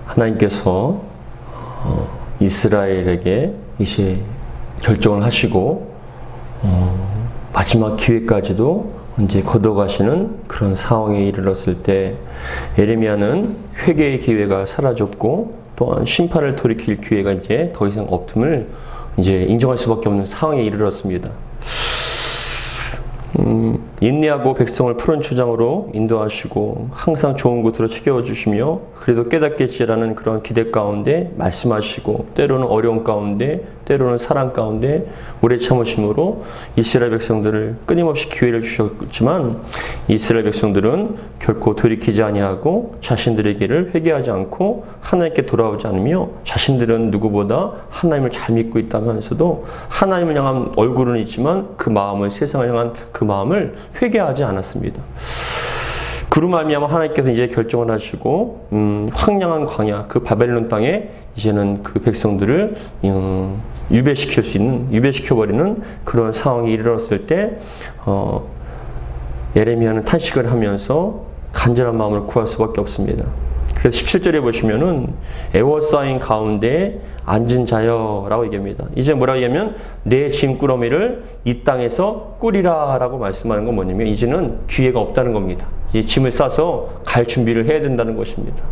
하나님께서 이스라엘에게 이제 결정을 하시고 마지막 기회까지도 이제 거둬가시는 그런 상황에 이르렀을 때 예레미야는 회개의 기회가 사라졌고 또한 심판을 돌이킬 기회가 이제 더 이상 없음을 이제 인정할 수밖에 없는 상황에 이르렀습니다. 인내하고 백성을 푸른 초장으로 인도하시고 항상 좋은 곳으로 챙겨주시며 그래도 깨닫겠지라는 그런 기대 가운데 말씀하시고 때로는 어려움 가운데 때로는 사랑 가운데 오래 참으심으로 이스라엘 백성들을 끊임없이 기회를 주셨지만 이스라엘 백성들은 결코 돌이키지 아니하고 자신들의 길을 회개하지 않고 하나님께 돌아오지 않으며 자신들은 누구보다 하나님을 잘 믿고 있다면서도 하나님을 향한 얼굴은 있지만 그 마음은 세상을 향한 그 마음을 회개하지 않았습니다. 그로 말미암아 하나님께서 이제 결정을 하시고 황량한 광야 그 바벨론 땅에 이제는 그 백성들을 유배시켜버리는 그런 상황이 이르렀을 때 예레미야는 탄식을 하면서 간절한 마음을 구할 수밖에 없습니다. 그래서 17절에 보시면은 애워싸인 가운데 앉은 자여라고 얘기합니다. 이제 뭐라고 얘기하면 내 짐꾸러미를 이 땅에서 꾸리라 라고 말씀하는 건 뭐냐면 이제는 기회가 없다는 겁니다. 이제 짐을 싸서 갈 준비를 해야 된다는 것입니다.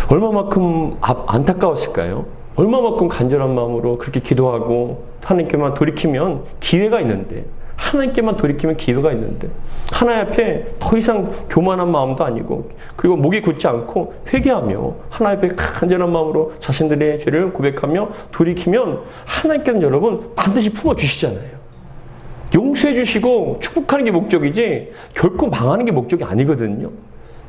얼마만큼 안타까웠을까요? 얼마만큼 간절한 마음으로 그렇게 기도하고 하나님께만 돌이키면 기회가 있는데 하나님께만 돌이키면 기회가 있는데 하나님 앞에 더 이상 교만한 마음도 아니고 그리고 목이 굳지 않고 회개하며 하나님 앞에 간절한 마음으로 자신들의 죄를 고백하며 돌이키면 하나님께는 여러분 반드시 품어주시잖아요. 용서해 주시고 축복하는 게 목적이지 결코 망하는 게 목적이 아니거든요.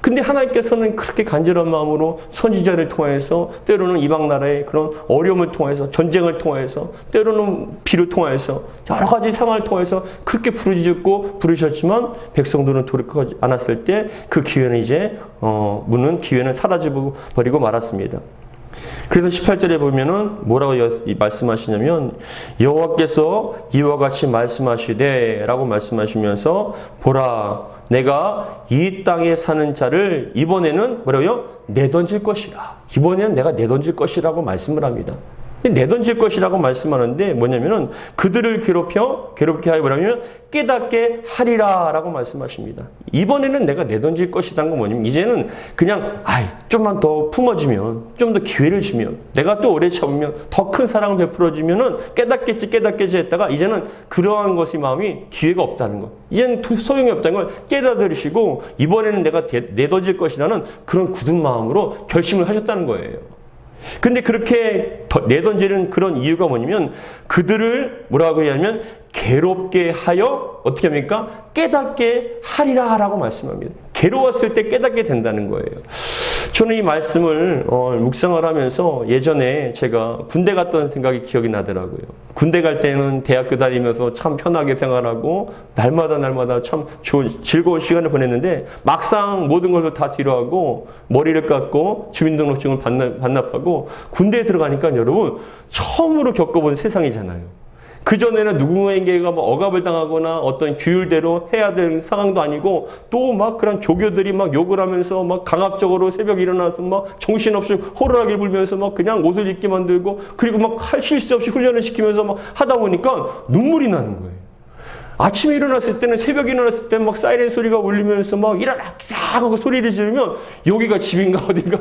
근데 하나님께서는 그렇게 간절한 마음으로 선지자를 통해서 때로는 이방 나라의 그런 어려움을 통해서 전쟁을 통해서 때로는 비를 통해서 여러 가지 상황을 통해서 그렇게 부르셨지만 백성들은 돌이키지 않았을 때 그 기회는 이제 기회는 사라져 버리고 말았습니다. 그래서 18절에 보면은 뭐라고 말씀하시냐면 여호와께서 이와 같이 말씀하시되 라고 말씀하시면서 보라 내가 이 땅에 사는 자를 이번에는 뭐라고요? 내던질 것이라. 이번에는 내가 내던질 것이라고 말씀을 합니다. 내던질 것이라고 말씀하는데 뭐냐면은 그들을 괴롭게 하여 뭐냐면 깨닫게 하리라 라고 말씀하십니다. 이번에는 내가 내던질 것이라는 건 뭐냐면 이제는 그냥 좀만 더 품어주면 좀 더 기회를 주면 내가 또 오래 참으면 더 큰 사랑을 베풀어주면은 깨닫겠지 했다가 이제는 그러한 것이 마음이 기회가 없다는 것 이제는 소용이 없다는 걸 깨닫으시고 이번에는 내가 내던질 것이라는 그런 굳은 마음으로 결심을 하셨다는 거예요. 근데 그렇게 내던지는 그런 이유가 뭐냐면 그들을 뭐라고 하냐면 괴롭게 하여 어떻게 합니까? 깨닫게 하리라 라고 말씀합니다. 괴로웠을 때 깨닫게 된다는 거예요. 저는 이 말씀을 묵상을 하면서 예전에 제가 군대 갔던 생각이 기억이 나더라고요. 군대 갈 때는 대학교 다니면서 참 편하게 생활하고 날마다 참 즐거운 시간을 보냈는데 막상 모든 것을 다 뒤로하고 머리를 깎고 주민등록증을 반납하고 군대에 들어가니까 여러분 처음으로 겪어본 세상이잖아요. 그전에는 누군가에게 억압을 당하거나 어떤 규율대로 해야 될 상황도 아니고 또 막 그런 조교들이 막 욕을 하면서 막 강압적으로 새벽에 일어나서 막 정신없이 호루라기를 불면서 막 그냥 옷을 입게 만들고 그리고 막 쉴 새 없이 훈련을 시키면서 막 하다 보니까 눈물이 나는 거예요. 아침에 일어났을 때는 새벽에 일어났을 때는 막 사이렌 소리가 울리면서 막 일어나 싹 하고 소리를 지르면 여기가 집인가 어딘가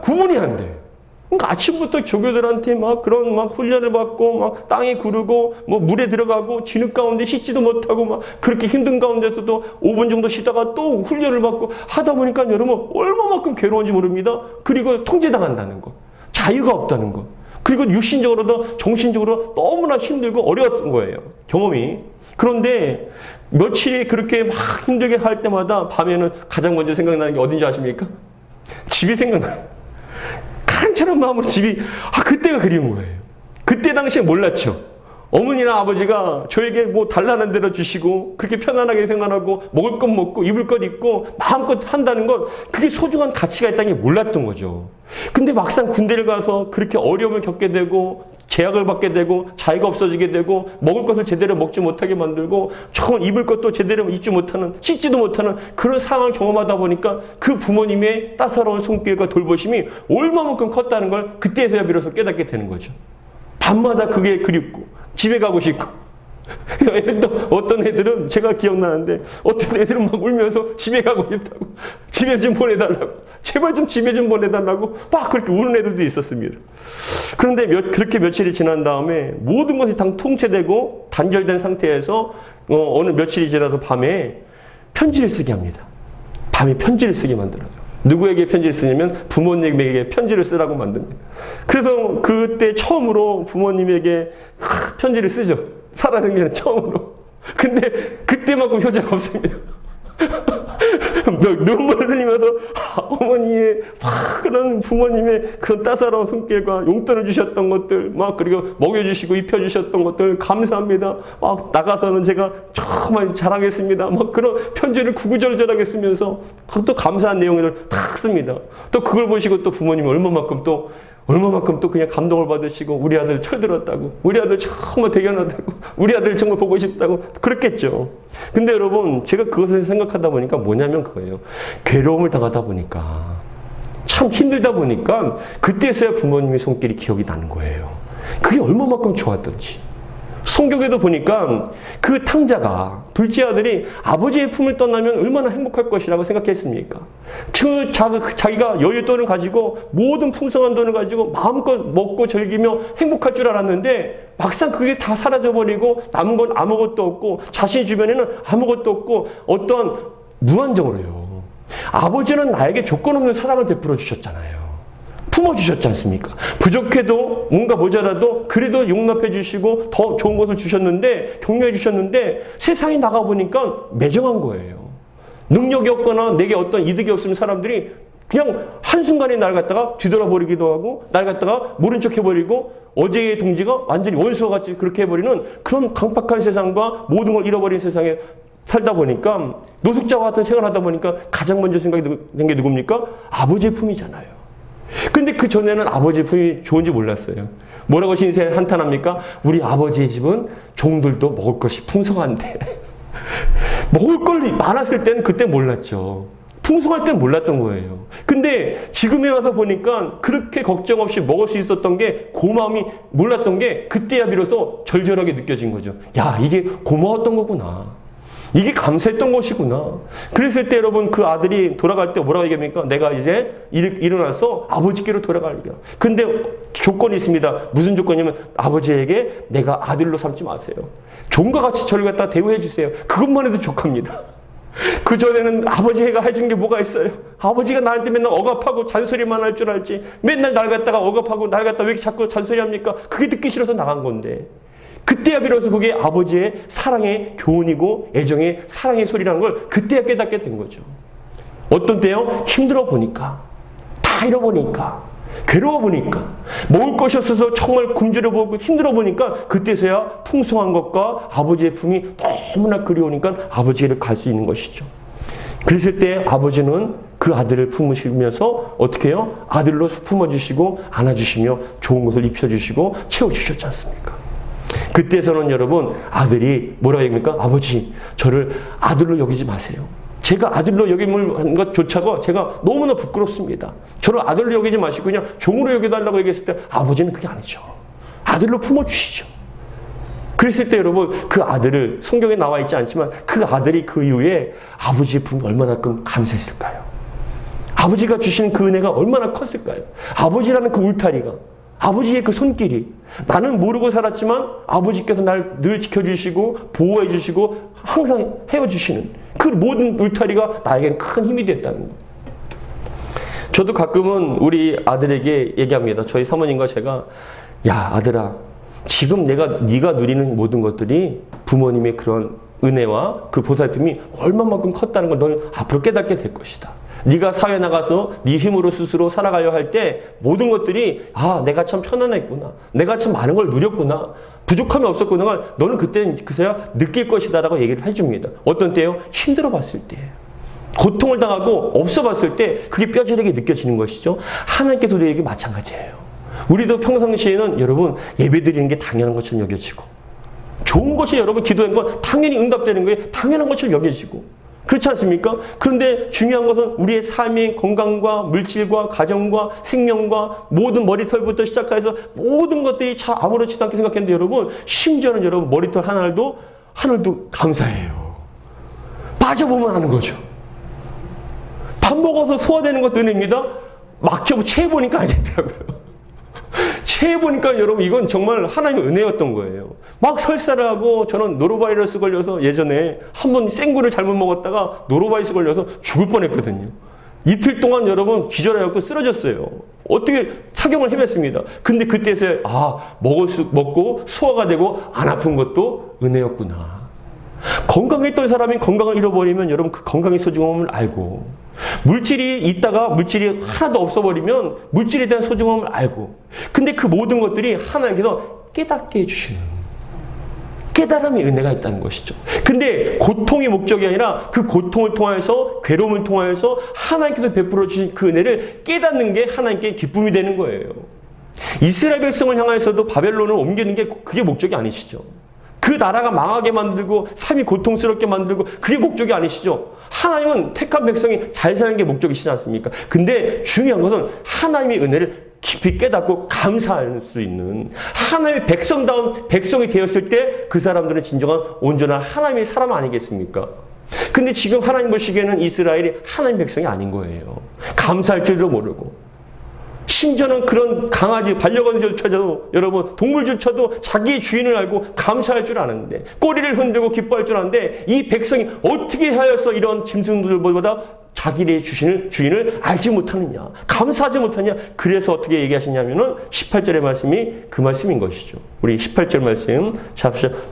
구분이 안 돼. 그러니까 아침부터 조교들한테 막 그런 막 훈련을 받고 막 땅에 구르고 뭐 물에 들어가고 진흙 가운데 씻지도 못하고 막 그렇게 힘든 가운데서도 5분 정도 쉬다가 또 훈련을 받고 하다 보니까 여러분 얼마만큼 괴로운지 모릅니다. 그리고 통제당한다는 거. 자유가 없다는 거. 그리고 육신적으로도 정신적으로 너무나 힘들고 어려웠던 거예요. 경험이. 그런데 며칠이 그렇게 막 힘들게 할 때마다 밤에는 가장 먼저 생각나는 게 어딘지 아십니까? 집이 생각나요. 간절한 마음으로 집이 그때가 그리운 거예요. 그때 당시에 몰랐죠. 어머니나 아버지가 저에게 뭐 달라는 대로 주시고 그렇게 편안하게 생활하고 먹을 것 먹고 입을 것 입고 마음껏 한다는 건 그게 소중한 가치가 있다는 게 몰랐던 거죠. 근데 막상 군대를 가서 그렇게 어려움을 겪게 되고 제약을 받게 되고 자유가 없어지게 되고 먹을 것을 제대로 먹지 못하게 만들고 정말 입을 것도 제대로 입지 못하는, 씻지도 못하는 그런 상황을 경험하다 보니까 그 부모님의 따사로운 손길과 돌보심이 얼마만큼 컸다는 걸 그때서야 비로소 깨닫게 되는 거죠. 밤마다 그게 그립고 집에 가고 싶고. 애들도 어떤 애들은 제가 기억나는데 어떤 애들은 막 울면서 집에 가고 싶다고, 집에 좀 보내달라고, 제발 좀 집에 좀 보내달라고 막 그렇게 우는 애들도 있었습니다. 그런데 그렇게 며칠이 지난 다음에 모든 것이 다 통제되고 단절된 상태에서 어느 며칠이 지나서 밤에 편지를 쓰게 합니다. 밤에 편지를 쓰게 만들어요. 누구에게 편지를 쓰냐면 부모님에게 편지를 쓰라고 만듭니다. 그래서 그때 처음으로 부모님에게 편지를 쓰죠. 살아생전에 처음으로. 근데 그때만큼 효자가 없습니다. 눈물을 흘리면서 어머니의 그런 부모님의 그런 따사로운 손길과 용돈을 주셨던 것들, 막 그리고 먹여주시고 입혀주셨던 것들 감사합니다. 막 나가서는 제가 정말 잘하겠습니다. 막 그런 편지를 구구절절하게 쓰면서 또 감사한 내용을 탁 씁니다. 또 그걸 보시고 또 부모님이 얼마만큼 또 그냥 감동을 받으시고 우리 아들 철들었다고, 우리 아들 정말 대견하다고, 우리 아들 정말 보고 싶다고 그랬겠죠. 근데 여러분, 제가 그것을 생각하다 보니까 뭐냐면 그거예요. 괴로움을 당하다 보니까, 참 힘들다 보니까 그때서야 부모님의 손길이 기억이 나는 거예요. 그게 얼마만큼 좋았던지. 성경에도 보니까 그 탕자가, 둘째 아들이 아버지의 품을 떠나면 얼마나 행복할 것이라고 생각했습니까? 자기가 여윳돈을 가지고 모든 풍성한 돈을 가지고 마음껏 먹고 즐기며 행복할 줄 알았는데 막상 그게 다 사라져버리고 남은 건 아무것도 없고 자신 주변에는 아무것도 없고 어떠한 무한정으로요. 아버지는 나에게 조건 없는 사랑을 베풀어 주셨잖아요. 품어주셨지 않습니까? 부족해도 뭔가 모자라도 그래도 용납해 주시고 더 좋은 것을 주셨는데, 격려해 주셨는데 세상에 나가보니까 매정한 거예요. 능력이 없거나 내게 어떤 이득이 없으면 사람들이 그냥 한순간에 날 갖다가 뒤돌아버리기도 하고 날 갖다가 모른 척 해버리고 어제의 동지가 완전히 원수와 같이 그렇게 해버리는 그런 강팍한 세상과 모든 걸 잃어버린 세상에 살다 보니까, 노숙자와 같은 생활을 하다 보니까 가장 먼저 생각이 든 게 누굽니까? 아버지의 품이잖아요. 근데 그 전에는 아버지의 품이 좋은지 몰랐어요. 뭐라고 신세 한탄합니까? 우리 아버지의 집은 종들도 먹을 것이 풍성한데. 먹을 걸 많았을 때는 그때 몰랐죠. 풍성할 땐 몰랐던 거예요. 근데 지금에 와서 보니까 그렇게 걱정 없이 먹을 수 있었던 게, 고마움이 몰랐던 게 그때야 비로소 절절하게 느껴진 거죠. 야, 이게 고마웠던 거구나. 이게 감사했던 것이구나. 그랬을 때 여러분, 그 아들이 돌아갈 때 뭐라고 얘기합니까? 내가 이제 일어나서 아버지께로 돌아갈게요. 근데 조건이 있습니다. 무슨 조건이냐면 아버지에게 내가 아들로 삼지 마세요. 종과 같이 저를 갖다 대우해 주세요. 그것만 해도 족합니다. 그 전에는 아버지가 해준 게 뭐가 있어요? 아버지가 나한테 맨날 억압하고 잔소리만 할 줄 알지. 맨날 날 갖다가 억압하고 날 갖다 왜 이렇게 자꾸 잔소리합니까? 그게 듣기 싫어서 나간 건데. 그때야 비로소 그게 아버지의 사랑의 교훈이고 애정의 사랑의 소리라는 걸 그때야 깨닫게 된 거죠. 어떤 때요? 힘들어 보니까, 다 잃어보니까, 괴로워 보니까, 먹을 것이 없어서 정말 굶주려 보고 힘들어 보니까 그때서야 풍성한 것과 아버지의 품이 너무나 그리우니까 아버지를 갈 수 있는 것이죠. 그랬을 때 아버지는 그 아들을 품으시면서 어떻게 해요? 아들로 품어주시고 안아주시며 좋은 것을 입혀주시고 채워주셨지 않습니까? 그때서는 여러분, 아들이 뭐라고 얘기합니까? 아버지, 저를 아들로 여기지 마세요. 제가 아들로 여김을 것조차가 제가 너무나 부끄럽습니다. 저를 아들로 여기지 마시고 그냥 종으로 여겨달라고 얘기했을 때 아버지는 그게 아니죠. 아들로 품어주시죠. 그랬을 때 여러분, 그 아들을, 성경에 나와 있지 않지만 그 아들이 그 이후에 아버지의 품이 얼마나큼 감사했을까요? 아버지가 주신 그 은혜가 얼마나 컸을까요? 아버지라는 그 울타리가, 아버지의 그 손길이, 나는 모르고 살았지만 아버지께서 날 늘 지켜주시고 보호해 주시고 항상 헤어주시는 그 모든 울타리가 나에겐 큰 힘이 됐다는 거. 저도 가끔은 우리 아들에게 얘기합니다. 저희 사모님과 제가, 야 아들아, 지금 네가 누리는 모든 것들이 부모님의 그런 은혜와 그 보살핌이 얼마만큼 컸다는 걸 넌 앞으로 깨닫게 될 것이다. 네가 사회 나가서 네 힘으로 스스로 살아가려 할 때 모든 것들이, 아 내가 참 편안했구나, 내가 참 많은 걸 누렸구나, 부족함이 없었구나, 너는 그때는 그새야 느낄 것이다 라고 얘기를 해줍니다. 어떤 때요? 힘들어 봤을 때, 고통을 당하고 없어 봤을 때 그게 뼈저리게 느껴지는 것이죠. 하나님께서 우리에게 마찬가지예요. 우리도 평상시에는 여러분 예배 드리는 게 당연한 것처럼 여겨지고, 좋은 것이 여러분 기도한 건 당연히 응답되는 거에 당연한 것처럼 여겨지고, 그렇지 않습니까? 그런데 중요한 것은 우리의 삶의 건강과 물질과 가정과 생명과 모든 머리털부터 시작해서 모든 것들이 참 아무렇지도 않게 생각했는데 여러분, 심지어는 여러분 머리털 하나도 감사해요. 빠져보면 아는 거죠. 밥 먹어서 소화되는 것도 은혜입니다. 체해보니까 알겠더라고요. 체해보니까 여러분 이건 정말 하나님의 은혜였던 거예요. 막 설사를 하고, 저는 노로바이러스 걸려서 예전에 한번 생굴을 잘못 먹었다가 노로바이러스 걸려서 죽을 뻔했거든요. 이틀 동안 여러분 기절해갖고 쓰러졌어요. 어떻게 사경을 헤맸습니다. 근데 그때서야 먹고 소화가 되고 안 아픈 것도 은혜였구나. 건강했던 사람이 건강을 잃어버리면 여러분 그 건강의 소중함을 알고, 물질이 있다가 물질이 하나도 없어버리면 물질에 대한 소중함을 알고, 근데 그 모든 것들이 하나님께서 깨닫게 해주시는 깨달음의 은혜가 있다는 것이죠. 근데 고통이 목적이 아니라 그 고통을 통하여서, 괴로움을 통하여서 하나님께서 베풀어 주신 그 은혜를 깨닫는 게 하나님께 기쁨이 되는 거예요. 이스라엘 백성을 향해서도 바벨론을 옮기는 게 그게 목적이 아니시죠. 그 나라가 망하게 만들고 삶이 고통스럽게 만들고 그게 목적이 아니시죠. 하나님은 택한 백성이 잘 사는 게 목적이시지 않습니까? 근데 중요한 것은 하나님의 은혜를 깊이 깨닫고 감사할 수 있는 하나님의 백성다운 백성이 되었을 때 그 사람들은 진정한 온전한 하나님의 사람 아니겠습니까? 근데 지금 하나님 보시기에는 이스라엘이 하나님 백성이 아닌 거예요. 감사할 줄도 모르고, 심지어는 그런 강아지, 반려견조차도, 여러분, 동물조차도 자기의 주인을 알고 감사할 줄 아는데, 꼬리를 흔들고 기뻐할 줄 아는데, 이 백성이 어떻게 하여서 이런 짐승들보다 자기의 주인을 알지 못하느냐, 감사하지 못하느냐. 그래서 어떻게 얘기하시냐면은 18절의 말씀이 그 말씀인 것이죠. 우리 18절 말씀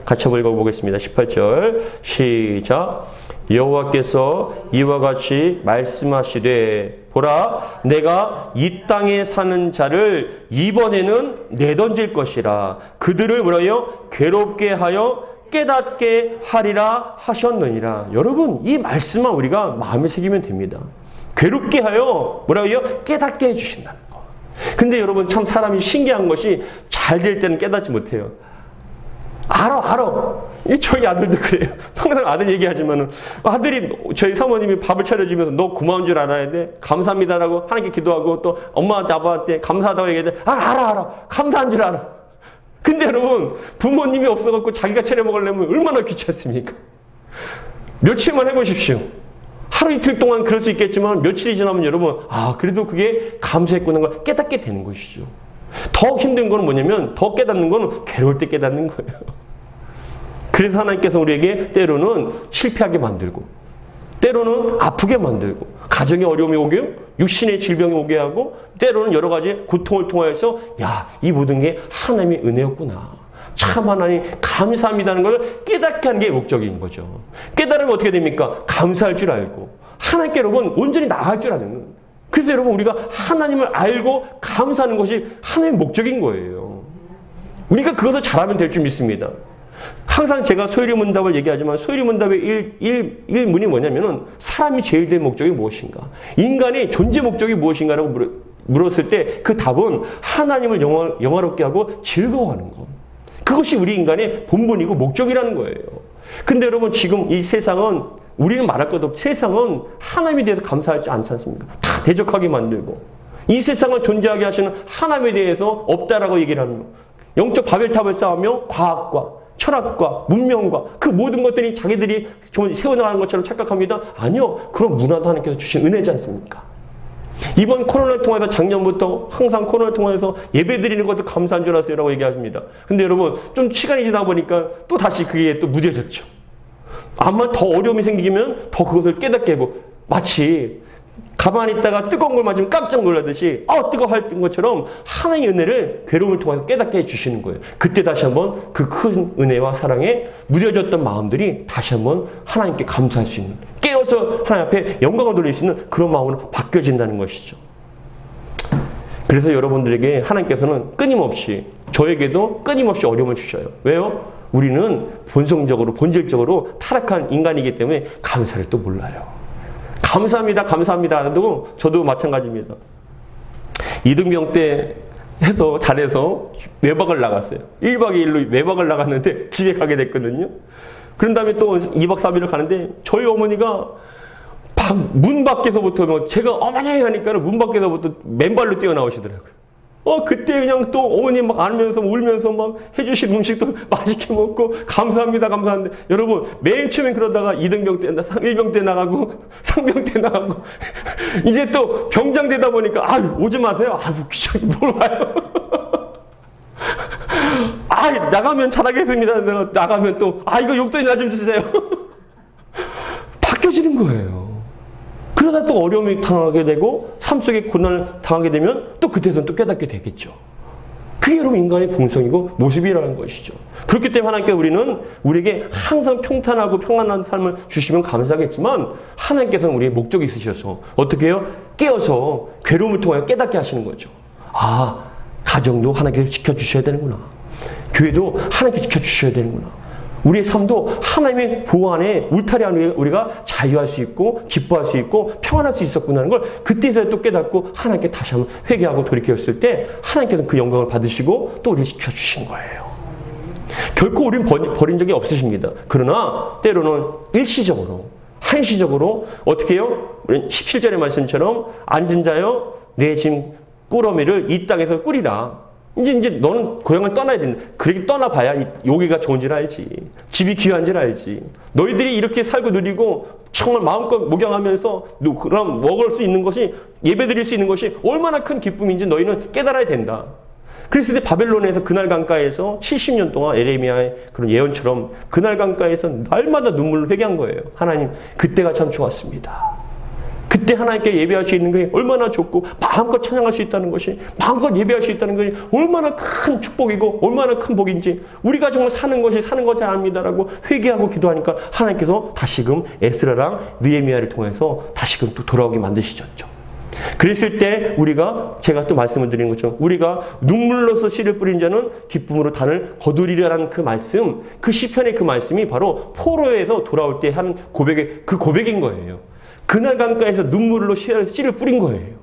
같이 읽어보겠습니다. 18절 시작. 여호와께서 이와 같이 말씀하시되, 보라, 내가 이 땅에 사는 자를 이번에는 내던질 것이라. 그들을 뭐라요? 괴롭게 하여 깨닫게 하리라 하셨느니라. 여러분, 이 말씀만 우리가 마음에 새기면 됩니다. 괴롭게 하여 뭐라고요? 깨닫게 해주신다는 거. 근데 여러분, 참 사람이 신기한 것이 잘 될 때는 깨닫지 못해요. 알아. 저희 아들도 그래요. 항상 아들 얘기하지만은, 아들이 저희 사모님이 밥을 차려주면서 너 고마운 줄 알아야 돼. 감사합니다라고 하나님께 기도하고, 또 엄마한테 아빠한테 감사하다고 얘기해. 알아. 감사한 줄 알아. 근데 여러분, 부모님이 없어갖고 자기가 차려 먹으려면 얼마나 귀찮습니까? 며칠만 해보십시오. 하루 이틀 동안 그럴 수 있겠지만 며칠이 지나면 여러분, 그래도 그게 감사했구나 걸 깨닫게 되는 것이죠. 더 힘든 건 뭐냐면, 더 깨닫는 건 괴로울 때 깨닫는 거예요. 그래서 하나님께서 우리에게 때로는 실패하게 만들고, 때로는 아프게 만들고, 가정의 어려움이 오게, 육신의 질병이 오게 하고, 때로는 여러 가지 고통을 통하여서 이 모든 게 하나님의 은혜였구나. 참 하나님 감사합니다는 걸 깨닫게 하는 게 목적인 거죠. 깨달으면 어떻게 됩니까? 감사할 줄 알고, 하나님께 여러분 온전히 나아갈 줄 아는. 그래서 여러분, 우리가 하나님을 알고 감사하는 것이 하나님의 목적인 거예요. 우리가 그것을 잘하면 될 줄 믿습니다. 항상 제가 소요리 문답을 얘기하지만, 소요리 문답의 1문이 뭐냐면은, 사람이 제일 된 목적이 무엇인가? 인간의 존재 목적이 무엇인가라고 물었을 때 그 답은 하나님을 영화롭게 하고 즐거워하는 것. 그것이 우리 인간의 본분이고 목적이라는 거예요. 근데 여러분, 지금 이 세상은, 우리는 말할 것도 없고, 세상은 하나님에 대해서 감사하지 않지 않습니까? 다 대적하게 만들고, 이 세상을 존재하게 하시는 하나님에 대해서 없다라고 얘기를 하는 거. 영적 바벨탑을 쌓으며 과학과 철학과 문명과 그 모든 것들이 자기들이 세워나가는 것처럼 착각합니다. 아니요. 그런 문화도 하나님께서 주신 은혜지 않습니까? 이번 코로나를 통해서 작년부터 항상 코로나를 통해서 예배 드리는 것도 감사한 줄 아세요라고 얘기하십니다. 근데 여러분, 좀 시간이 지나다 보니까 또 다시 그게 또 무뎌졌죠. 아마 더 어려움이 생기면 더 그것을 깨닫게 하고, 마치 가만히 있다가 뜨거운 걸 맞으면 깜짝 놀라듯이 뜨거워 할 것처럼 하나님의 은혜를 괴로움을 통해서 깨닫게 해주시는 거예요. 그때 다시 한번 그 큰 은혜와 사랑에 무뎌졌던 마음들이 다시 한번 하나님께 감사할 수 있는, 깨어서 하나님 앞에 영광을 돌릴 수 있는 그런 마음으로 바뀌어진다는 것이죠. 그래서 여러분들에게 하나님께서는 끊임없이, 저에게도 끊임없이 어려움을 주셔요. 왜요? 우리는 본질적으로 타락한 인간이기 때문에 감사를 또 몰라요. 감사합니다. 저도 마찬가지입니다. 이등병 때 해서 잘해서 외박을 나갔어요. 1박 2일로 외박을 나갔는데 집에 가게 됐거든요. 그런 다음에 또 2박 3일을 가는데 저희 어머니가 문 밖에서부터 뭐 제가 어머니 하니까 문 밖에서부터 맨발로 뛰어나오시더라고요. 그때 그냥 또 어머니 막 안으면서 울면서 막 해주신 음식도 맛있게 먹고 감사합니다, 감사한데 여러분 맨 처음엔 그러다가 2등병 때, 1병 때 나가고 3병 때 나가고 이제 또 병장 되다 보니까 오지 마세요. 귀찮게 뭘 와요. 나가면 잘하겠습니다. 내가 나가면 또 이거 용돈이나 좀 주세요. 바뀌어지는 거예요. 그러다 또 어려움이 당하게 되고 삶 속에 고난을 당하게 되면 또 그때서는 또 깨닫게 되겠죠. 그게 여러분 인간의 본성이고 모습이라는 것이죠. 그렇기 때문에 하나님께 우리는 우리에게 항상 평탄하고 평안한 삶을 주시면 감사하겠지만 하나님께서는 우리의 목적이 있으셔서 어떻게 해요? 깨어서 괴로움을 통하여 깨닫게 하시는 거죠. 가정도 하나님께서 지켜주셔야 되는구나. 교회도 하나님께서 지켜주셔야 되는구나. 우리의 삶도 하나님의 보호 안에 울타리 안에 우리가 자유할 수 있고 기뻐할 수 있고 평안할 수 있었구나 하는 걸 그때서야 또 깨닫고 하나님께 다시 한번 회개하고 돌이켰을 때 하나님께서는 그 영광을 받으시고 또 우리를 지켜주신 거예요. 결코 우리는 버린 적이 없으십니다. 그러나 때로는 일시적으로 한시적으로 어떻게 해요? 17절의 말씀처럼 앉은 자여 내 짐 꾸러미를 이 땅에서 꾸리라. 이제 너는 고향을 떠나야 된다. 그렇게 떠나봐야 여기가 좋은 줄 알지. 집이 귀한 줄 알지. 너희들이 이렇게 살고 누리고 정말 마음껏 목양하면서 그럼 먹을 수 있는 것이 예배드릴 수 있는 것이 얼마나 큰 기쁨인지 너희는 깨달아야 된다. 그랬을 때 바벨론에서 그날 강가에서 70년 동안 에레미야의 그런 예언처럼 그날 강가에서 날마다 눈물을 회개한 거예요. 하나님 그때가 참 좋았습니다. 그때 하나님께 예배할 수 있는 게 얼마나 좋고 마음껏 찬양할 수 있다는 것이 마음껏 예배할 수 있다는 것이 얼마나 큰 축복이고 얼마나 큰 복인지 우리가 정말 사는 것이 사는 것이 아닙니다라고 회개하고 기도하니까 하나님께서 다시금 에스라랑 느헤미야를 통해서 다시금 또 돌아오게 만드시셨죠. 그랬을 때 우리가 제가 또 말씀을 드린 것처럼 우리가 눈물로서 씨를 뿌린 자는 기쁨으로 단을 거두리라는 그 말씀, 그 시편의 그 말씀이 바로 포로에서 돌아올 때 하는 그 고백인 거예요. 그날 강가에서 눈물로 씨를 뿌린 거예요.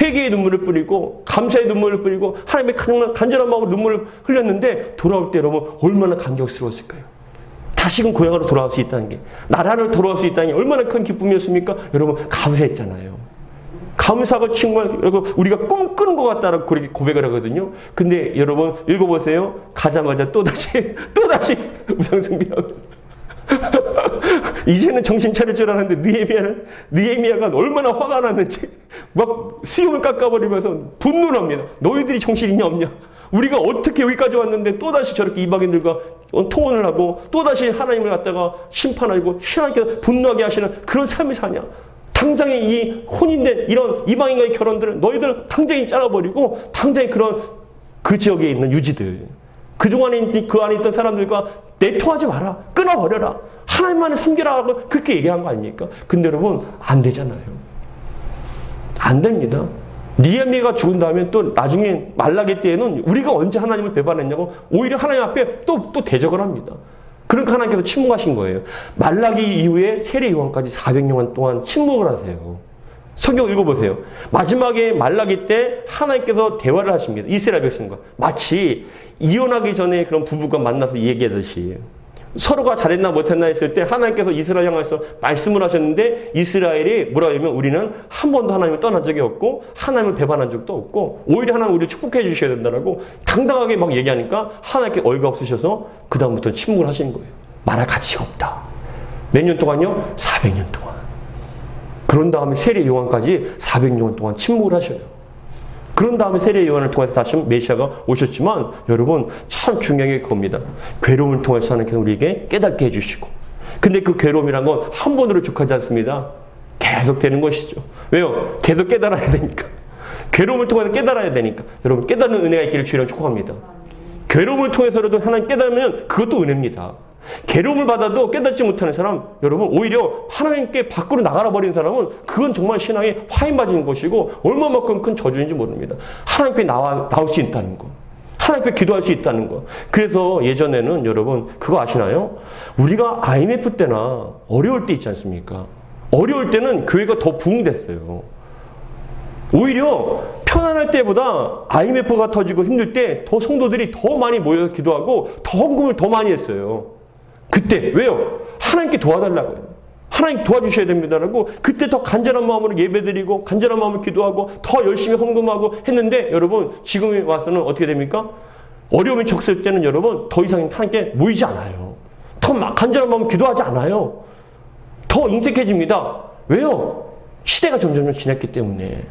회개의 눈물을 뿌리고 감사의 눈물을 뿌리고 하나님의 간절한 마음으로 눈물을 흘렸는데 돌아올 때 여러분 얼마나 감격스러웠을까요? 다시금 고향으로 돌아올 수 있다는 게 나라로 돌아올 수 있다는 게 얼마나 큰 기쁨이었습니까? 여러분 감사했잖아요. 감사가 정말 우리가 꿈꾸는 것 같다라고 그렇게 고백을 하거든요. 근데 여러분 읽어보세요. 가자마자 또다시 우상숭배합니다. 이제는 정신 차릴 줄 알았는데 느헤미야가 얼마나 화가 났는지 막 수염을 깎아버리면서 분노합니다. 너희들이 정신이냐 없냐? 우리가 어떻게 여기까지 왔는데 또다시 저렇게 이방인들과 통혼을 하고 또다시 하나님을 갖다가 심판하고 하나님께서 분노하게 하시는 그런 삶을 사냐? 당장에 이 혼인된 이런 이방인과의 결혼들을 너희들 당장에 잘라버리고 당장에 그런 그 지역에 있는 유지들 그동안에 그 안에 있던 사람들과 내통하지 마라. 끊어버려라. 하나님만을 섬기라 하고 그렇게 얘기한 거 아닙니까? 근데 여러분 안 되잖아요. 안 됩니다. 느헤미야가 죽은 다음에 또 나중에 말라기 때에는 우리가 언제 하나님을 배반했냐고 오히려 하나님 앞에 또 대적을 합니다. 그러니까 하나님께서 침묵하신 거예요. 말라기 이후에 세례 요한까지 400년 동안 침묵을 하세요. 성경 읽어보세요. 마지막에 말라기 때 하나님께서 대화를 하십니다. 이스라엘 백성과. 마치 이혼하기 전에 그런 부부가 만나서 얘기하듯이 서로가 잘했나 못했나 했을 때 하나님께서 이스라엘 향해서 말씀을 하셨는데 이스라엘이 뭐라고 하면 우리는 한 번도 하나님을 떠난 적이 없고 하나님을 배반한 적도 없고 오히려 하나님 우리를 축복해 주셔야 된다라고 당당하게 막 얘기하니까 하나님께 어이가 없으셔서 그 다음부터 침묵을 하시는 거예요. 말할 가치가 없다. 몇 년 동안요? 400년 동안. 그런 다음에 세례 요한까지 400년 동안 침묵을 하셔요. 그런 다음에 세례 요한을 통해서 다시 메시아가 오셨지만 여러분 참 중요한 게 그겁니다. 괴로움을 통해서 하나님께서 우리에게 깨닫게 해주시고 근데 그 괴로움이란 건 한 번으로 족하지 않습니다. 계속 되는 것이죠. 왜요? 계속 깨달아야 되니까. 괴로움을 통해서 깨달아야 되니까. 여러분 깨닫는 은혜가 있기를 주님을 축복합니다. 괴로움을 통해서라도 하나님 깨달으면 그것도 은혜입니다. 괴로움을 받아도 깨닫지 못하는 사람 여러분 오히려 하나님께 밖으로 나가라 버린 사람은 그건 정말 신앙에 화인 맞은 것이고 얼마만큼 큰 저주인지 모릅니다. 하나님께 나올 수 있다는 거 하나님께 기도할 수 있다는 거 그래서 예전에는 여러분 그거 아시나요? 우리가 IMF 때나 어려울 때 있지 않습니까? 어려울 때는 교회가 더 부흥됐어요. 오히려 편안할 때보다 IMF가 터지고 힘들 때 더 성도들이 더 많이 모여서 기도하고 더 헌금을 더 많이 했어요. 그때 왜요? 하나님께 도와달라고요. 하나님 도와주셔야 됩니다라고 그때 더 간절한 마음으로 예배드리고 간절한 마음으로 기도하고 더 열심히 헌금하고 했는데 여러분 지금 와서는 어떻게 됩니까? 어려움이 적을 때는 여러분 더 이상 하나님께 모이지 않아요. 더 간절한 마음으로 기도하지 않아요. 더 인색해집니다. 왜요? 시대가 점점 지났기 때문에.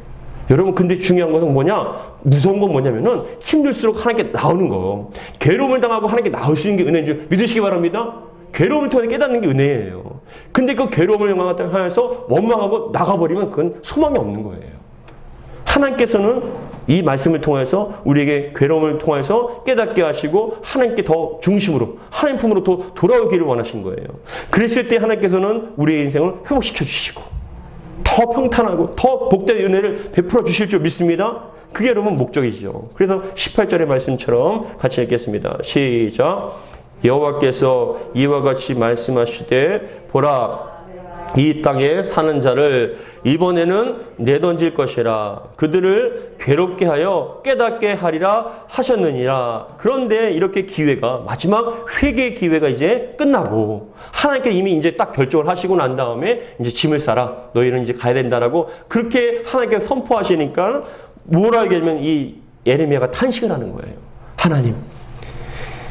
여러분 근데 중요한 것은 뭐냐? 무서운 건 뭐냐면은 힘들수록 하나님께 나오는 거예요. 괴로움을 당하고 하나님께 나올 수 있는 게 은혜인 줄 믿으시기 바랍니다. 괴로움을 통해 깨닫는 게 은혜예요. 근데 그 괴로움을 향해서 원망하고 나가버리면 그건 소망이 없는 거예요. 하나님께서는 이 말씀을 통해서 우리에게 괴로움을 통해서 깨닫게 하시고 하나님께 더 중심으로 하나님 품으로 더 돌아오기를 원하신 거예요. 그랬을 때 하나님께서는 우리의 인생을 회복시켜 주시고 더 평탄하고 더 복된 은혜를 베풀어 주실 줄 믿습니다. 그게 여러분 목적이죠. 그래서 18절의 말씀처럼 같이 읽겠습니다. 시작. 여호와께서 이와 같이 말씀하시되 보라 이 땅에 사는 자를 이번에는 내던질 것이라 그들을 괴롭게 하여 깨닫게 하리라 하셨느니라. 그런데 이렇게 기회가 마지막 회개의 기회가 이제 끝나고 하나님께 이미 이제 딱 결정을 하시고 난 다음에 이제 짐을 싸라 너희는 이제 가야 된다라고 그렇게 하나님께서 선포하시니까 뭐라 얘기하면 이 예레미야가 탄식을 하는 거예요. 하나님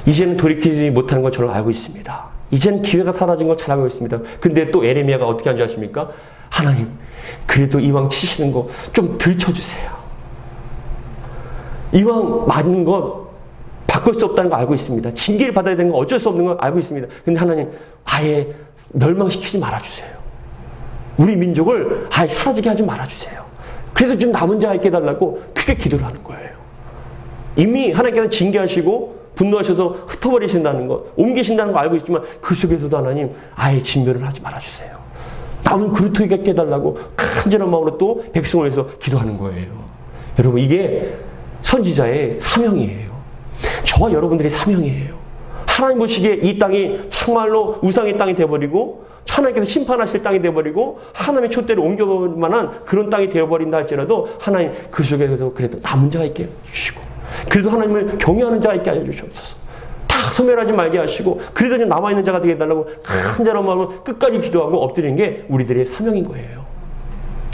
이제는 돌이키지 못하는 걸 저는 알고 있습니다. 이제는 기회가 사라진 걸 잘 알고 있습니다. 근데 또 에레미야가 어떻게 하는지 아십니까? 하나님, 그래도 이왕 치시는 거 좀 덜 쳐주세요. 이왕 맞는 거 바꿀 수 없다는 거 알고 있습니다. 징계를 받아야 되는 거 어쩔 수 없는 걸 알고 있습니다. 근데 하나님, 아예 멸망시키지 말아주세요. 우리 민족을 아예 사라지게 하지 말아주세요. 그래서 좀 남은 자가 있게 해달라고 크게 기도를 하는 거예요. 이미 하나님께서 징계하시고 분노하셔서 흩어버리신다는 것, 옮기신다는 거 알고 있지만 그 속에서도 하나님 아예 진멸을 하지 말아주세요. 남은 그루터기가 있게 해달라고 간절한 마음으로 또 백성을 위해서 기도하는 거예요. 여러분 이게 선지자의 사명이에요. 저와 여러분들의 사명이에요. 하나님 보시기에 이 땅이 정말로 우상의 땅이 되어버리고 하나님께서 심판하실 땅이 되어버리고 하나님의 촛대를 옮겨볼 만한 그런 땅이 되어버린다 할지라도 하나님 그 속에서 그래도 남은 자가 있게 해주시고 그래도 하나님을 경외하는 자가 있게 해주시옵소서. 다 소멸하지 말게 하시고 그래도 좀 남아있는 자가 되게 해달라고 간절한 마음으로 끝까지 기도하고 엎드리는 게 우리들의 사명인 거예요.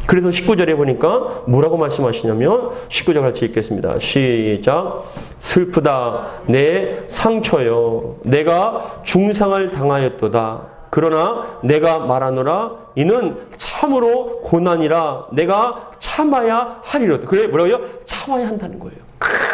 그래서 19절에 보니까 뭐라고 말씀하시냐면 19절 같이 읽겠습니다. 시작. 슬프다 내 상처여 내가 중상을 당하였도다. 그러나 내가 말하노라 이는 참으로 고난이라 내가 참아야 하리로다. 그래 뭐라고요? 참아야 한다는 거예요.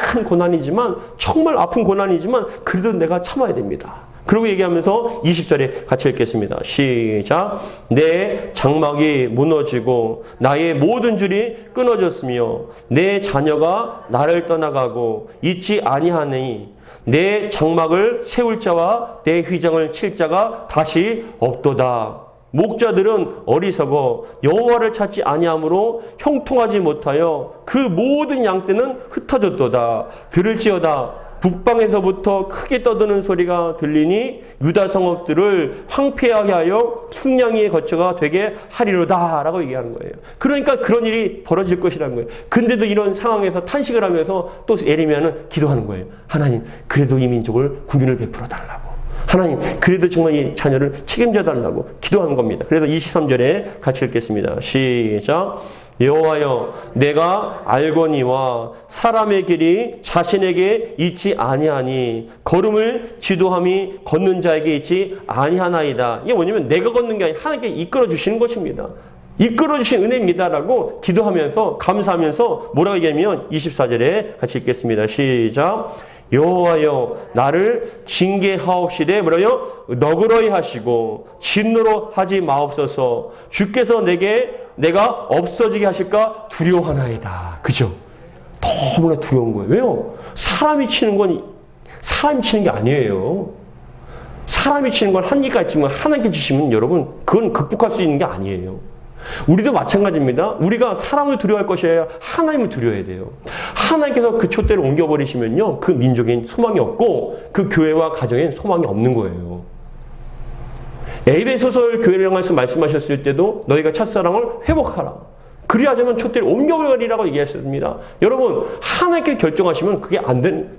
큰 고난이지만 정말 아픈 고난이지만 그래도 내가 참아야 됩니다. 그리고 얘기하면서 20절에 같이 읽겠습니다. 시작. 내 장막이 무너지고 나의 모든 줄이 끊어졌으며 내 자녀가 나를 떠나가고 있지 아니하니 내 장막을 세울 자와 내 휘장을 칠 자가 다시 없도다. 목자들은 어리석어 여호와를 찾지 아니하므로 형통하지 못하여 그 모든 양떼는 흩어졌도다. 들을지어다 북방에서부터 크게 떠드는 소리가 들리니 유다 성읍들을 황폐하게 하여 숙량이의 거처가 되게 하리로다 라고 얘기하는 거예요. 그러니까 그런 일이 벌어질 것이라는 거예요. 근데도 이런 상황에서 탄식을 하면서 또 예레미야는 기도하는 거예요. 하나님 그래도 이 민족을 구원을 베풀어 달라고. 하나님 그래도 정말 이 자녀를 책임져 달라고 기도하는 겁니다. 그래서 23절에 같이 읽겠습니다. 시작. 여호와여 내가 알거니와 사람의 길이 자신에게 있지 아니하니 걸음을 지도함이 걷는 자에게 있지 아니하나이다. 이게 뭐냐면 내가 걷는 게 아니라 하나님께 이끌어 주시는 것입니다. 이끌어 주신 은혜입니다라고 기도하면서 감사하면서 뭐라고 얘기하면 24절에 같이 읽겠습니다. 시작. 여호와여 나를 징계하옵시되 뭐라요? 너그러이 하시고 진노로 하지 마옵소서. 주께서 내가 없어지게 하실까 두려워하나이다. 그죠? 너무나 두려운 거예요. 왜요? 사람이 치는 게 아니에요. 사람이 치는 건 한계가 있지만 하나님께 주시면 여러분 그건 극복할 수 있는 게 아니에요. 우리도 마찬가지입니다. 우리가 사람을 두려워할 것이 아니라 하나님을 두려워해야 돼요. 하나님께서 그 촛대를 옮겨버리시면요 그 민족엔 소망이 없고 그 교회와 가정엔 소망이 없는 거예요. 에베소서 교회를 향해서 말씀하셨을 때도 너희가 첫사랑을 회복하라. 그리하자면 촛대를 옮겨버리라고 얘기했습니다. 여러분, 하나님께 결정하시면 그게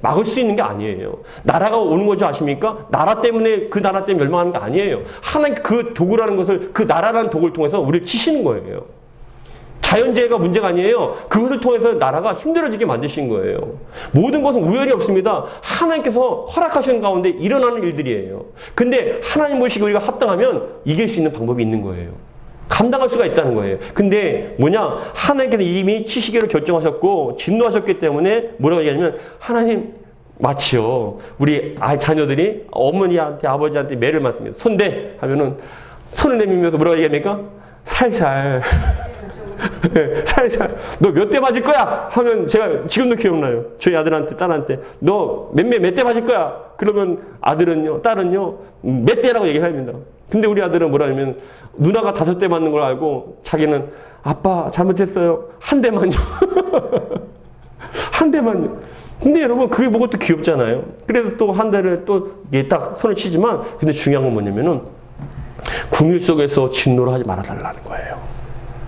막을 수 있는 게 아니에요. 나라가 오는 거죠, 아십니까? 나라 때문에, 그 나라 때문에 멸망하는 게 아니에요. 하나님 그 도구라는 것을, 그 나라라는 도구를 통해서 우리를 치시는 거예요. 자연재해가 문제가 아니에요. 그것을 통해서 나라가 힘들어지게 만드신 거예요. 모든 것은 우연이 없습니다. 하나님께서 허락하시는 가운데 일어나는 일들이에요. 근데 하나님 모시고 우리가 합당하면 이길 수 있는 방법이 있는 거예요. 감당할 수가 있다는 거예요. 근데 뭐냐? 하나님께서 이미 치시기로 결정하셨고 진노하셨기 때문에 뭐라고 얘기하냐면 하나님 마치요. 우리 자녀들이 어머니한테 아버지한테 매를 맞습니다. 손대 하면은 손을 내밀면서 뭐라고 얘기합니까? 살살. 살살. 너 몇 대 맞을 거야? 하면 제가 지금도 기억나요. 저희 아들한테 딸한테 너 몇 대 맞을 거야? 그러면 아들은요, 딸은요 몇 대라고 얘기를 합니다. 근데 우리 아들은 뭐라 하냐면 누나가 5대 맞는 걸 알고 자기는 아빠 잘못했어요. 한 대만요. 한 대만요. 근데 여러분 그게 뭐가 또 귀엽잖아요. 그래서 또 한 대를 또 딱 손을 치지만 근데 중요한 건 뭐냐면은 궁율 속에서 진노를 하지 말아달라는 거예요.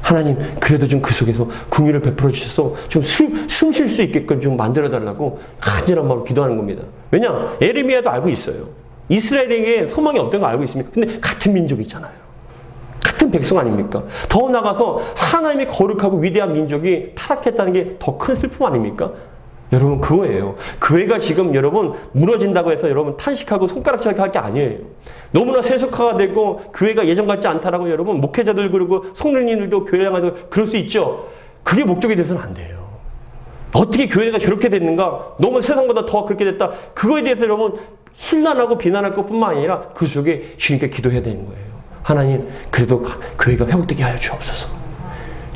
하나님 그래도 좀 그 속에서 궁율을 베풀어 주셔서 좀 숨 쉴 수 있게끔 좀 만들어 달라고 간절한 마음으로 기도하는 겁니다. 왜냐? 에레미야도 알고 있어요. 이스라엘에게 소망이 없던 거 알고 있습니다. 근데 같은 민족이잖아요. 같은 백성 아닙니까? 더 나아가서 하나님의 거룩하고 위대한 민족이 타락했다는 게 더 큰 슬픔 아닙니까? 여러분 그거예요. 교회가 지금 여러분 무너진다고 해서 여러분 탄식하고 손가락질 할 게 아니에요. 너무나 세속화가 되고 교회가 예전 같지 않다라고 여러분 목회자들 그리고 성령님들도 교회 향해서 그럴 수 있죠. 그게 목적이 돼서는 안 돼요. 어떻게 교회가 저렇게 됐는가? 너무 세상보다 더 그렇게 됐다. 그거에 대해서 여러분 힐난하고 비난할 것뿐만 아니라 그 속에 주님께 기도해야 되는 거예요. 하나님 그래도 교회가 회복되게 하여 주옵소서.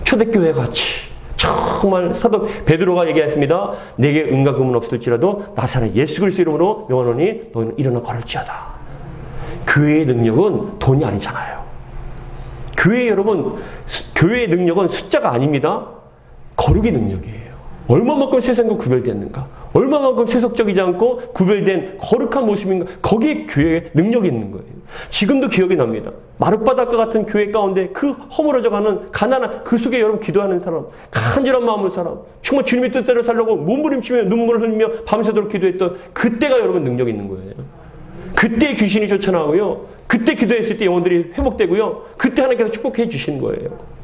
초대교회 같이 정말 사도 베드로가 얘기했습니다. 내게 은과 금은 없을지라도 나사렛 예수 그리스도 이름으로 명하노니 너희는 일어나 걸을지어다. 교회의 능력은 돈이 아니잖아요. 교회 여러분, 교회의 능력은 숫자가 아닙니다. 거룩의 능력이에요. 얼마만큼 세상과 구별됐는가? 얼마만큼 세속적이지 않고 구별된 거룩한 모습인가? 거기에 교회의 능력이 있는 거예요. 지금도 기억이 납니다. 마룻바닥과 같은 교회 가운데 그 허물어져가는 가난한 그 속에 여러분 기도하는 사람, 간절한 마음을 사람, 정말 주님의 뜻대로 살려고 몸부림치며 눈물을 흘리며 밤새도록 기도했던 그때가 여러분 능력이 있는 거예요. 그때 귀신이 쫓아나오고요. 그때 기도했을 때 영혼들이 회복되고요. 그때 하나님께서 축복해 주시는 거예요.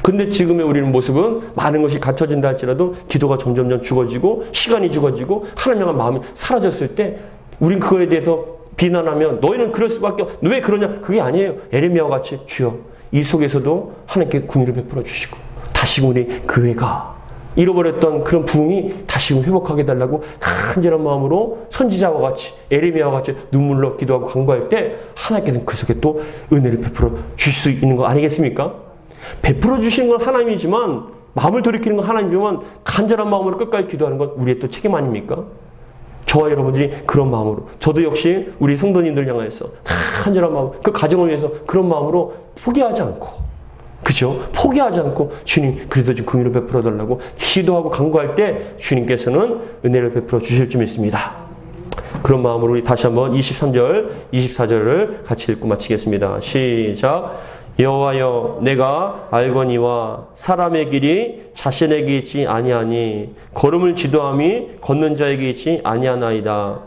근데 지금의 우리는 모습은 많은 것이 갖춰진다 할지라도 기도가 점점 죽어지고 시간이 죽어지고 하나님 향한 마음이 사라졌을 때 우린 그거에 대해서 비난하면 너희는 그럴 수밖에 너 왜 그러냐? 그게 아니에요. 에레미야와 같이 주여 이 속에서도 하나님께 궁유를 베풀어 주시고 다시 우리 교회가 잃어버렸던 그런 부흥이 다시금 회복하게 달라고 간절한 마음으로 선지자와 같이 에레미야와 같이 눈물로 기도하고 간구할 때 하나님께서는 그 속에 또 은혜를 베풀어 주실 수 있는 거 아니겠습니까? 베풀어 주시는 건 하나님이지만 마음을 돌이키는 건 하나님이지만 간절한 마음으로 끝까지 기도하는 건 우리의 또 책임 아닙니까? 저와 여러분들이 그런 마음으로 저도 역시 우리 성도님들 향해서 간절한 마음 그 가정을 위해서 그런 마음으로 포기하지 않고 그죠? 포기하지 않고 주님 그래도 좀 긍휼을 베풀어 달라고 기도하고 간구할 때 주님께서는 은혜를 베풀어 주실 줄 믿습니다. 그런 마음으로 우리 다시 한번 23절, 24절을 같이 읽고 마치겠습니다. 시작. 여호와여 내가 알거니와 사람의 길이 자신에게 있지 아니하니 걸음을 지도함이 걷는 자에게 있지 아니하나이다.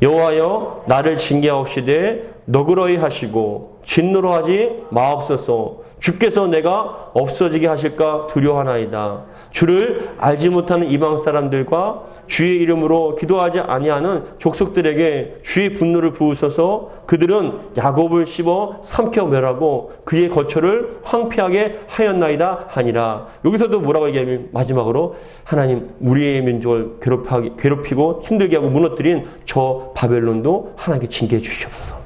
여호와여 나를 징계하옵시되 너그러이 하시고 진노로 하지 마옵소서. 주께서 내가 없어지게 하실까 두려워하나이다. 주를 알지 못하는 이방 사람들과 주의 이름으로 기도하지 아니하는 족속들에게 주의 분노를 부으소서. 그들은 야곱을 씹어 삼켜 멸하고 그의 거처를 황폐하게 하였나이다 하니라. 여기서도 뭐라고 얘기하면 마지막으로 하나님 우리의 민족을 괴롭히고 힘들게 하고 무너뜨린 저 바벨론도 하나님께 징계해 주시옵소서.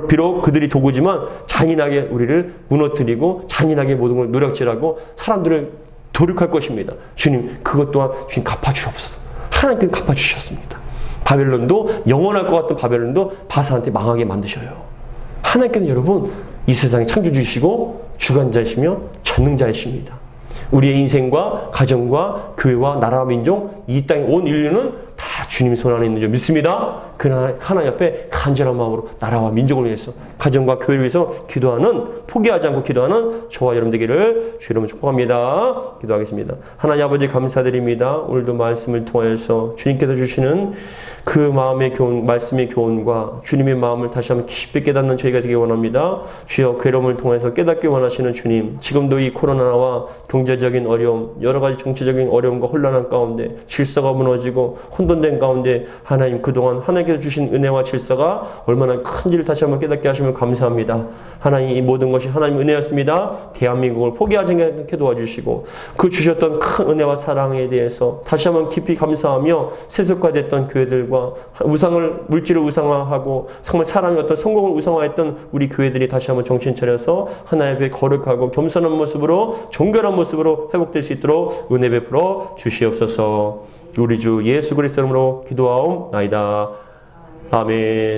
비록 그들이 도구지만 잔인하게 우리를 무너뜨리고 잔인하게 모든 걸 노력질하고 사람들을 도륙할 것입니다. 주님 그것 또한 주님 갚아주옵소서. 하나님께는 갚아주셨습니다. 바벨론도 영원할 것 같은 바벨론도 바사한테 망하게 만드셔요. 하나님께는 여러분 이 세상의 창조주이시고 주관자이시며 전능자이십니다. 우리의 인생과 가정과 교회와 나라와 민족 이 땅의 온 인류는 다 주님 손 안에 있는 줄 믿습니다. 그러나 하나님 앞에 간절한 마음으로 나라와 민족을 위해서, 가정과 교회를 위해서 기도하는, 포기하지 않고 기도하는 저와 여러분 되기를 주 이름으로 축복합니다. 기도하겠습니다. 하나님 아버지 감사드립니다. 오늘도 말씀을 통해서 주님께서 주시는 그 마음의 교훈, 말씀의 교훈과 주님의 마음을 다시 한번 깊이 깨닫는 저희가 되기 원합니다. 주여 괴로움을 통해서 깨닫기 원하시는 주님, 지금도 이 코로나와 경제적인 어려움, 여러 가지 정치적인 어려움과 혼란한 가운데 질서가 무너지고 혼돈된 가운데 하나님 그동안 하나님께서 주신 은혜와 질서가 얼마나 큰지를 다시 한번 깨닫게 하시면 감사합니다. 하나님 이 모든 것이 하나님 은혜였습니다. 대한민국을 포기하지 않게 도와주시고 그 주셨던 큰 은혜와 사랑에 대해서 다시 한번 깊이 감사하며 세속화됐던 교회들과 물질을 우상화하고 정말 사람의 어떤 성공을 우상화했던 우리 교회들이 다시 한번 정신 차려서 하나님 앞에 거룩하고 겸손한 모습으로 정결한 모습으로 회복될 수 있도록 은혜 베풀어 주시옵소서. 우리 주 예수 그리스도 이름으로 기도하옵나이다. 아멘.